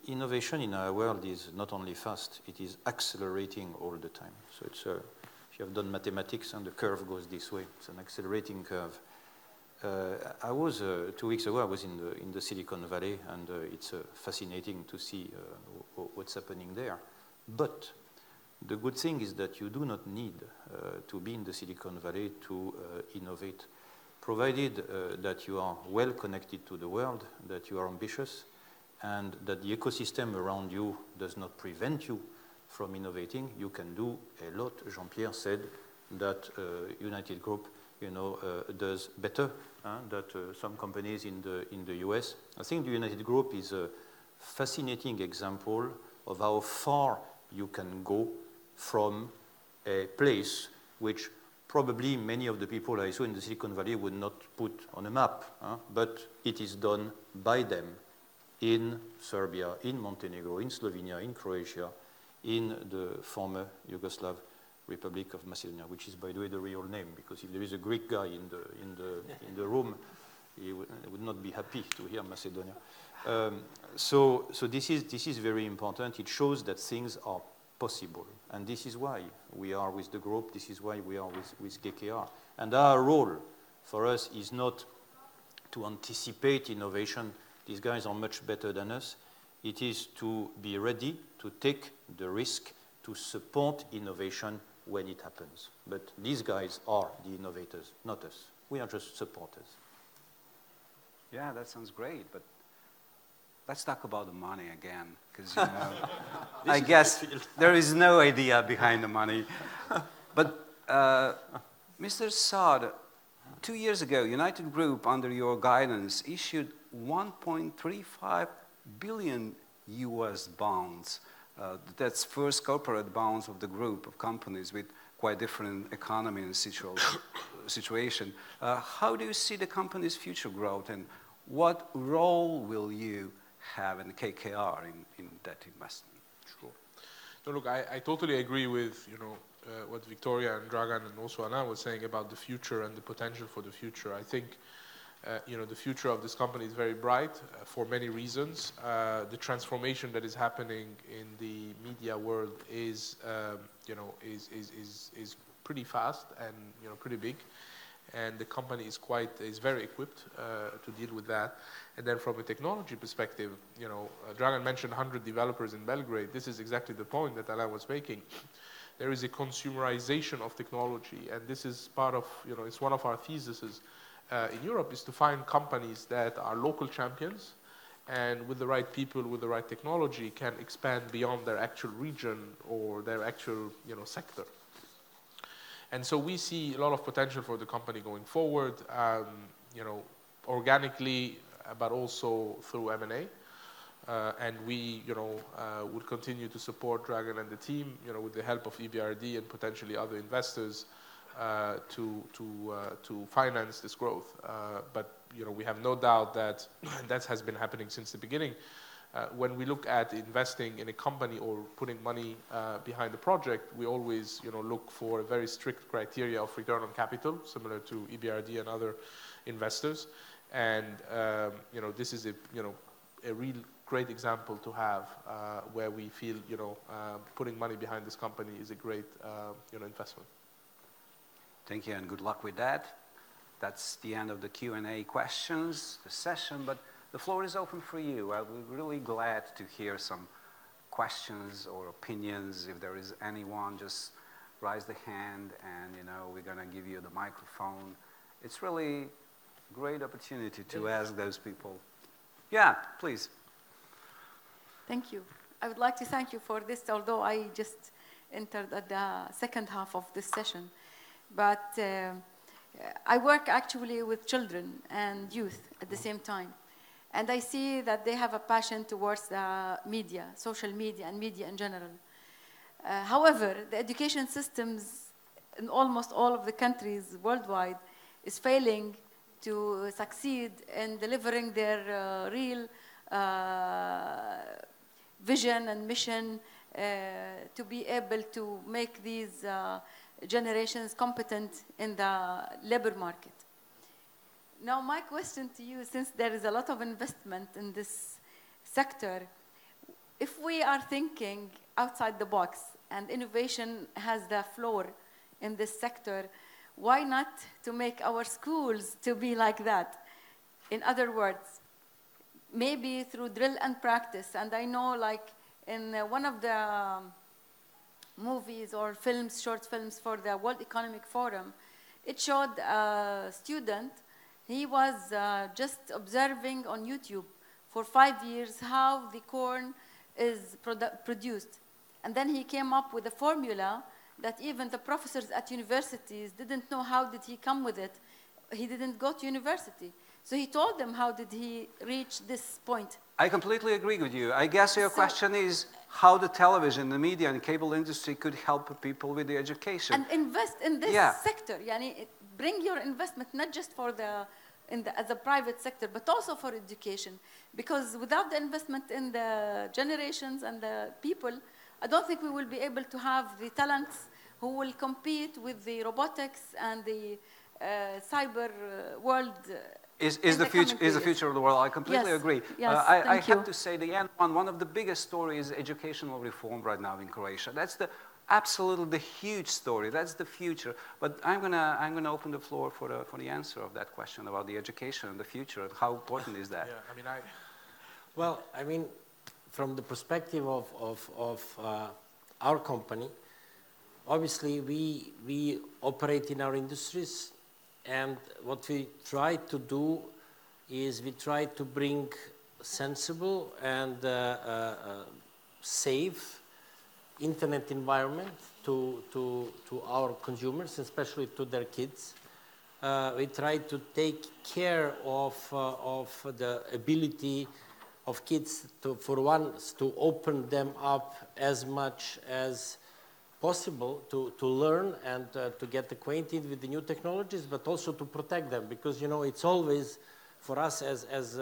Speaker 4: Innovation in our world is not only fast, it is accelerating all the time. So it's if you have done mathematics and the curve goes this way, it's an accelerating curve. 2 weeks ago, I was in the Silicon Valley, and it's fascinating to see what's happening there. But The good thing is that you do not need to be in the Silicon Valley to innovate, provided that you are well connected to the world, that you are ambitious, and that the ecosystem around you does not prevent you from innovating. You can do a lot. Jean-Pierre said that United Group, does better than some companies in the US. I think the United Group is a fascinating example of how far you can go from a place which probably many of the people I saw in the Silicon Valley would not put on a map, but it is done by them in Serbia, in Montenegro, in Slovenia, in Croatia, in the former Yugoslav Republic of Macedonia, which is, by the way, the real name, because if there is a Greek guy in the room, he would not be happy to hear Macedonia. So this is very important. It shows that things are possible, and this is why we are with the group. This is why we are with KKR. And our role for us is not to anticipate innovation. These guys are much better than us. It is to be ready to take the risk to support innovation when it happens. But these guys are the innovators, not us. We are just supporters.
Speaker 1: Yeah, that sounds great, but let's talk about the money again, because I guess there is no idea behind the money. But Mr. Saad, 2 years ago, United Group, under your guidance, issued 1.35 billion US bonds. That's first corporate bonds of the group of companies with quite different economy and situation. How do you see the company's future growth, and what role will you have in KKR in that investment?
Speaker 5: Sure. So look, I totally agree with what Victoria and Dragan and also Anna was saying about the future and the potential for the future. I think the future of this company is very bright for many reasons. The transformation that is happening in the media world is pretty fast and pretty big, and the company is very equipped to deal with that. And then from a technology perspective, Dragan mentioned 100 developers in Belgrade. This is exactly the point that Alain was making. There is a consumerization of technology, and this is part of it's one of our theses. In Europe is to find companies that are local champions and with the right people, with the right technology, can expand beyond their actual region or their actual sector. And so we see a lot of potential for the company going forward, organically, but also through M&A. And we would continue to support Dragan and the team with the help of EBRD and potentially other investors to finance this growth. But we have no doubt that that has been happening since the beginning. When we look at investing in a company or putting money behind the project, we always look for a very strict criteria of return on capital, similar to EBRD and other investors. And this is a real great example to have where we feel putting money behind this company is a great investment.
Speaker 1: Thank you, and good luck with that. That's the end of the Q&A questions, the session, but the floor is open for you. I'll be really glad to hear some questions or opinions. If there is anyone, just raise the hand and we're going to give you the microphone. It's really a great opportunity to ask those people. Yeah, please.
Speaker 6: Thank you. I would like to thank you for this, although I just entered at the second half of this session. But I work actually with children and youth at the same time. And I see that they have a passion towards the media, social media, and media in general. However, the education systems in almost all of the countries worldwide is failing to succeed in delivering their real vision and mission to be able to make these generations competent in the labor market. Now, my question to you, since there is a lot of investment in this sector, if we are thinking outside the box and innovation has the floor in this sector, why not to make our schools to be like that? In other words, maybe through drill and practice. And I know, like in one of the movies or films, short films for the World Economic Forum. It showed a student, he was just observing on YouTube for 5 years how the corn is produced. And then he came up with a formula that even the professors at universities didn't know how did he come with it. He didn't go to university. So he told them how did he reach this point.
Speaker 1: I completely agree with you. I guess your question is how the television, the media, and cable industry could help people with the education.
Speaker 6: And invest in this sector. Yani, bring your investment not just for as a private sector, but also for education. Because without the investment in the generations and the people, I don't think we will be able to have the talents who will compete with the robotics and the cyber world. Is the future of the world. I completely agree. Yes,
Speaker 1: I have to say one of the biggest stories is educational reform right now in Croatia. That's absolutely the huge story. That's the future. But I'm gonna open the floor for the answer of that question about the education and the future and how important is that?
Speaker 2: Well, I mean, from the perspective of our company, obviously we operate in our industries. And what we try to do is we try to bring sensible and safe internet environment to our consumers, especially to their kids. We try to take care of the ability of kids to open them up as much as possible to learn and to get acquainted with the new technologies, but also to protect them, because it's always for us as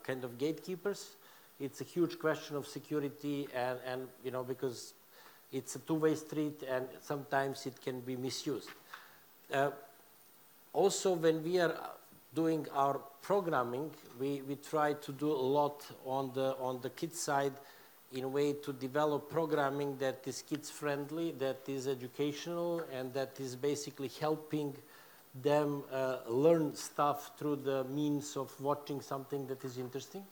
Speaker 2: kind of gatekeepers, it's a huge question of security and because it's a two-way street and sometimes it can be misused. Also, when we are doing our programming, we try to do a lot on the kids side in a way to develop programming that is kids-friendly, that is educational, and that is basically helping them learn stuff through the means of watching something that is interesting.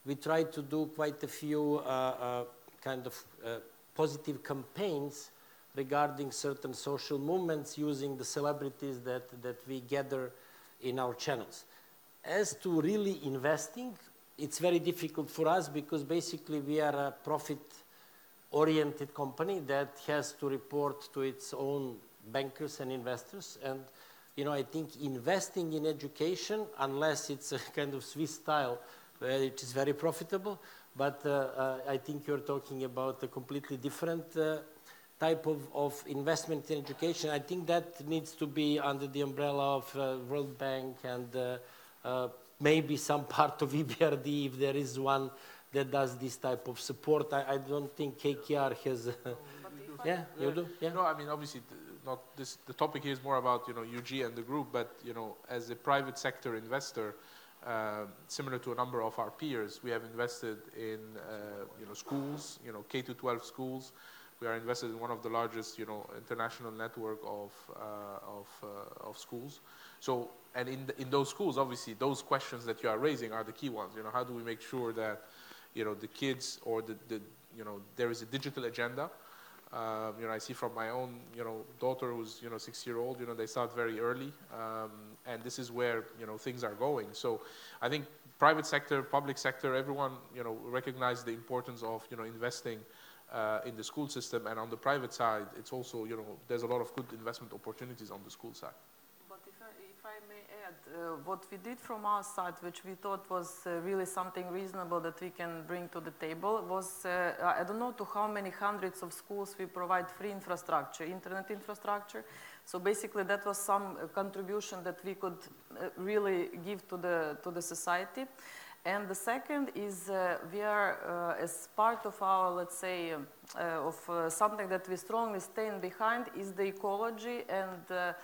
Speaker 2: We try to do quite a few positive campaigns regarding certain social movements using the celebrities that we gather in our channels. As to really investing, it's very difficult for us because basically we are a profit-oriented company that has to report to its own bankers and investors. And I think investing in education, unless it's a kind of Swiss style, where it is very profitable, but I think you're talking about a completely different type of investment in education. I think that needs to be under the umbrella of World Bank and maybe some part of EBRD, if there is one that does this type of support. I don't think KKR has. Yeah, you do? Yeah.
Speaker 5: No, I mean, obviously, not this. The topic here is more about UG and the group, but as a private sector investor, similar to a number of our peers, we have invested in schools, K-12 schools. We are invested in one of the largest, international network of schools. So, and in those schools, obviously, those questions that you are raising are the key ones. How do we make sure that, the kids or there is a digital agenda? I see from my own, daughter who's, 6-year-old, they start very early, and this is where, things are going. So, I think private sector, public sector, everyone, recognize the importance of, investing in the school system, and on the private side, it's also, there's a lot of good investment opportunities on the school side.
Speaker 3: But if I may add, what we did from our side, which we thought was really something reasonable that we can bring to the table, was, I don't know to how many hundreds of schools we provide free infrastructure, internet infrastructure. So basically that was some contribution that we could really give to the society. And the second is we are, as part of our, let's say, something that we strongly stand behind is the ecology and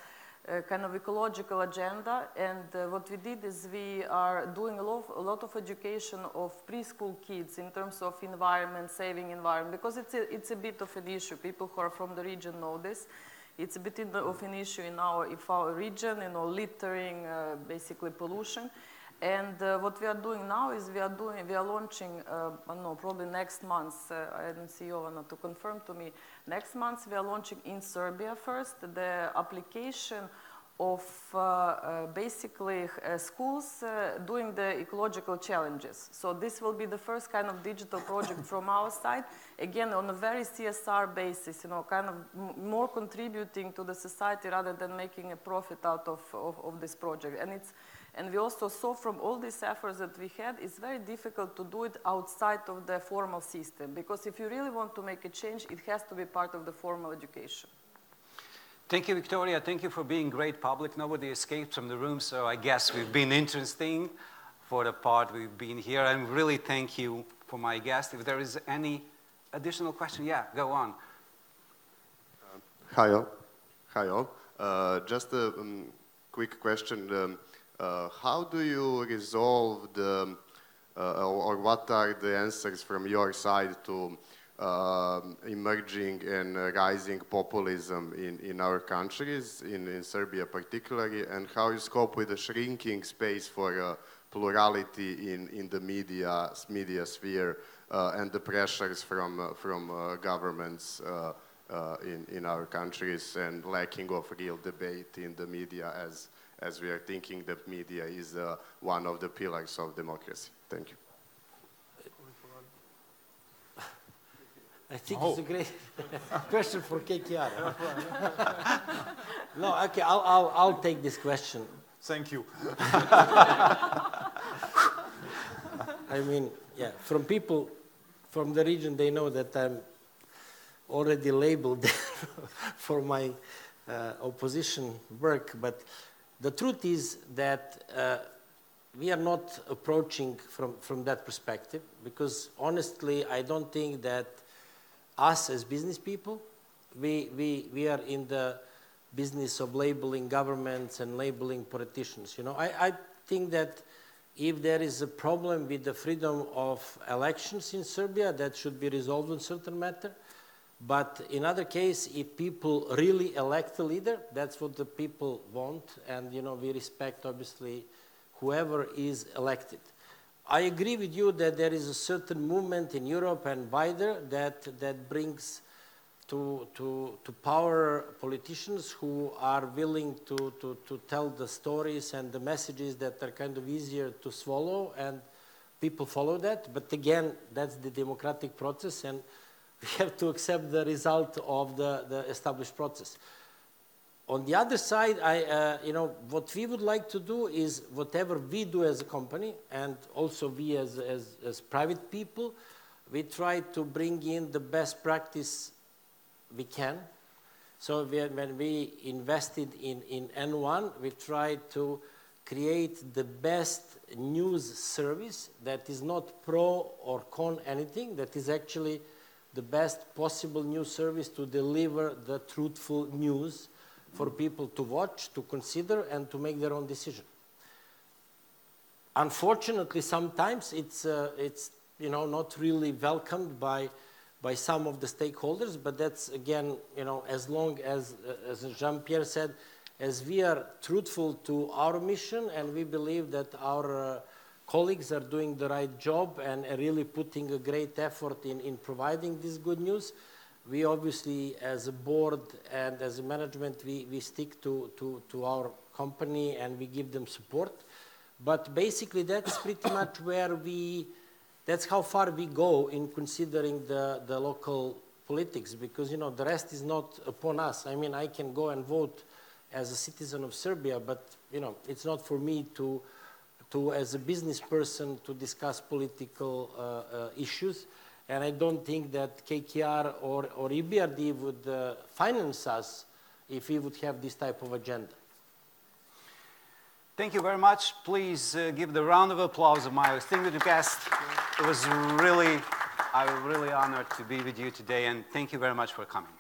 Speaker 3: kind of ecological agenda. And what we did is we are doing a lot of education of preschool kids in terms of environment, saving environment, because it's a bit of an issue. People who are from the region know this. It's a bit of an issue in our region, littering, basically pollution. And what we are doing now is we are launching, I don't know, probably next month, I don't see Jovana to confirm to me, next month we are launching in Serbia first the application of basically schools doing the ecological challenges. So this will be the first kind of digital project from our side, again on a very CSR basis, you know, kind of more contributing to the society rather than making a profit out of this project. And we also saw from all these efforts that we had, it's very difficult to do it outside of the formal system, because if you really want to make a change, it has to be part of the formal education.
Speaker 1: Thank you, Victoria. Thank you for being great public. Nobody escaped from the room, so I guess we've been interesting for the part we've been here. And really thank you for my guest. If there is any additional question, yeah, go on.
Speaker 7: Hi all. Hi all. Just a quick question. How do you resolve the, or what are the answers from your side to emerging and rising populism in our countries, in Serbia particularly, and how you cope with the shrinking space for plurality in the media sphere and the pressures from governments in our countries and lacking of real debate in the media as we are thinking that media is one of the pillars of democracy. Thank you.
Speaker 2: I think it's a great question for KKR. No, okay, I'll take this question.
Speaker 4: Thank you.
Speaker 2: I mean, yeah, from people from the region, they know that I'm already labeled for my opposition work, but the truth is that we are not approaching from that perspective, because honestly, I don't think that us as business people, we are in the business of labeling governments and labeling politicians. You know, I think that if there is a problem with the freedom of elections in Serbia, that should be resolved in certain matter. But in other case, if people really elect a leader, that's what the people want, and you know, we respect obviously whoever is elected. I agree with you that there is a certain movement in Europe and wider that brings to power politicians who are willing to tell the stories and the messages that are kind of easier to swallow, and people follow that. But again, that's the democratic process, and we have to accept the result of the established process. On the other side, you know, what we would like to do is whatever we do as a company, and also we as private people, we try to bring in the best practice we can. So when we invested in N1, we tried to create the best news service that is not pro or con anything, that is actually the best possible news service to deliver the truthful news for people to watch, to consider, and to make their own decision. Unfortunately, sometimes it's you know, not really welcomed by some of the stakeholders, but that's again, you know, as long as Jean-Pierre said, as we are truthful to our mission and we believe that our colleagues are doing the right job and are really putting a great effort in providing this good news, we obviously, as a board and as a management, we stick to our company and we give them support. But basically, that's pretty much where that's how far we go in considering the local politics, because, you know, the rest is not upon us. I mean, I can go and vote as a citizen of Serbia, but, you know, it's not for me to as a business person, to discuss political issues. And I don't think that KKR or EBRD would finance us if we would have this type of agenda.
Speaker 1: Thank you very much. Please give the round of applause of my distinguished guest. It was really, I was really honored to be with you today, and thank you very much for coming.